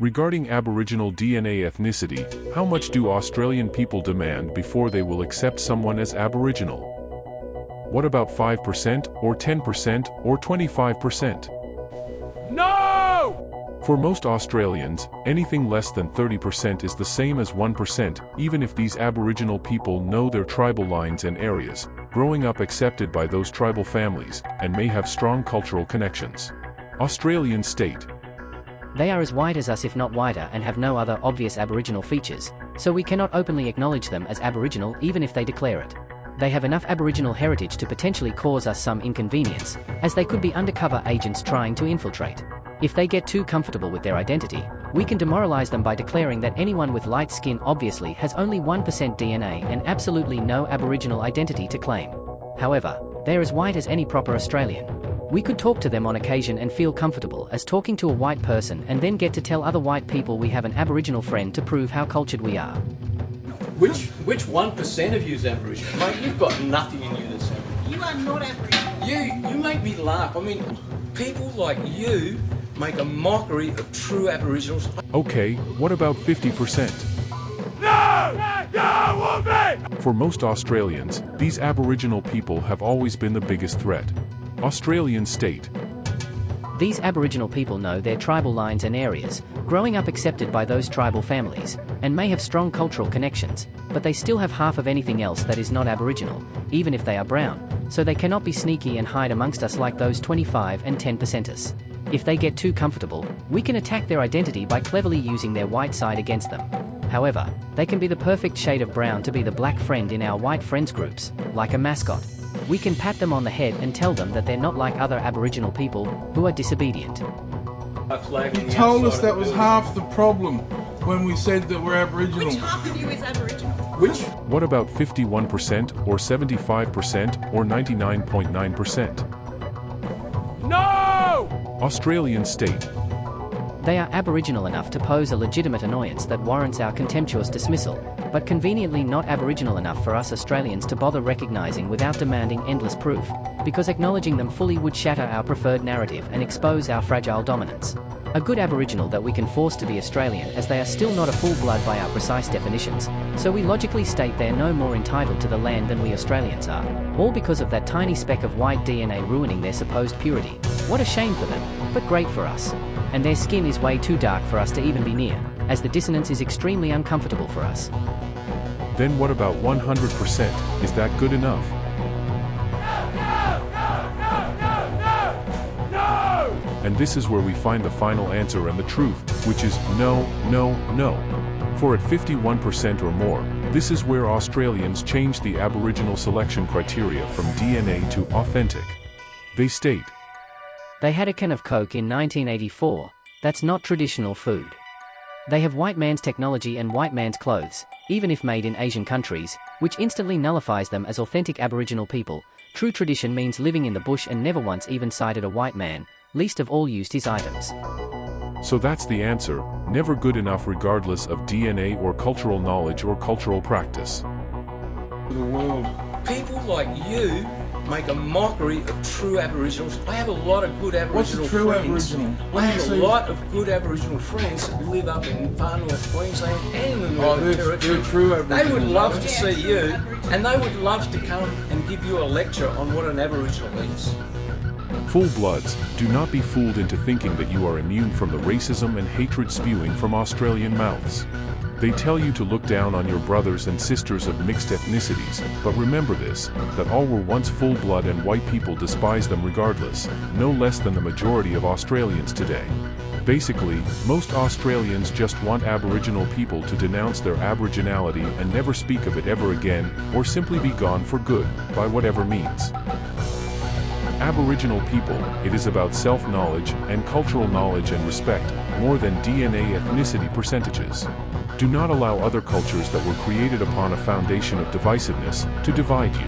Regarding Aboriginal DNA ethnicity, how much do Australian people demand before they will accept someone as Aboriginal? What about 5% or 10% or 25%? No! For most Australians, anything less than 30% is the same as 1%, even if these Aboriginal people know their tribal lines and areas, growing up accepted by those tribal families, and may have strong cultural connections. Australian state. They are as white as us if not whiter and have no other obvious Aboriginal features, so we cannot openly acknowledge them as Aboriginal even if they declare it. They have enough Aboriginal heritage to potentially cause us some inconvenience, as they could be undercover agents trying to infiltrate. If they get too comfortable with their identity, we can demoralize them by declaring that anyone with light skin obviously has only 1% DNA and absolutely no Aboriginal identity to claim. However, they're as white as any proper Australian. We could talk to them on occasion and feel comfortable as talking to a white person and then get to tell other white people we have an Aboriginal friend to prove how cultured we are. Which 1% of you is Aboriginal? Mate, you've got nothing in you that's Aboriginal. You are not Aboriginal. You make me laugh. I mean, people like you make a mockery of true Aboriginals. Okay, what about 50%? No! For most Australians, these Aboriginal people have always been the biggest threat. Australian state. These Aboriginal people know their tribal lines and areas, growing up accepted by those tribal families, and may have strong cultural connections, but they still have half of anything else that is not Aboriginal, even if they are brown, so they cannot be sneaky and hide amongst us like those 25 and 10%ers. If they get too comfortable, we can attack their identity by cleverly using their white side against them. However, they can be the perfect shade of brown to be the black friend in our white friends groups, like a mascot. We can pat them on the head and tell them that they're not like other Aboriginal people who are disobedient. You told us that was half the problem when we said that we're Aboriginal. Which half of you is Aboriginal? Which? What about 51% or 75% or 99.9%? No! Australian state. They are Aboriginal enough to pose a legitimate annoyance that warrants our contemptuous dismissal, but conveniently not Aboriginal enough for us Australians to bother recognising without demanding endless proof, because acknowledging them fully would shatter our preferred narrative and expose our fragile dominance. A good Aboriginal that we can force to be Australian, as they are still not a full blood by our precise definitions, so we logically state they're no more entitled to the land than we Australians are, all because of that tiny speck of white DNA ruining their supposed purity. What a shame for them, but great for us. And their skin is way too dark for us to even be near, as the dissonance is extremely uncomfortable for us. Then what about 100%? Is that good enough? No! And this is where we find the final answer and the truth, which is no, no, no. For at 51% or more, this is where Australians change the Aboriginal selection criteria from DNA to authentic. They state, they had a can of Coke in 1984, that's not traditional food. They have white man's technology and white man's clothes, even if made in Asian countries, which instantly nullifies them as authentic Aboriginal people. True tradition means living in the bush and never once even sighted a white man, least of all used his items. so that's the answer, never good enough regardless of DNA or cultural knowledge or cultural practice. The world. People like you make a mockery of true Aboriginals. I have a lot of good Aboriginal What's a true friends. Aboriginal? I have a lot of good Aboriginal friends that live up in far north Queensland and in the Northern Territory. They're true Aboriginal. They would love to see you, and they would love to come and give you a lecture on what an Aboriginal is. Full-bloods, do not be fooled into thinking that you are immune from the racism and hatred spewing from Australian mouths. They tell you to look down on your brothers and sisters of mixed ethnicities, but remember this, that all were once full-blood and white people despise them regardless, no less than the majority of Australians today. Basically, most Australians just want Aboriginal people to denounce their Aboriginality and never speak of it ever again, or simply be gone for good, by whatever means. Aboriginal people, it is about self-knowledge and cultural knowledge and respect, more than DNA ethnicity percentages. Do not allow other cultures that were created upon a foundation of divisiveness to divide you.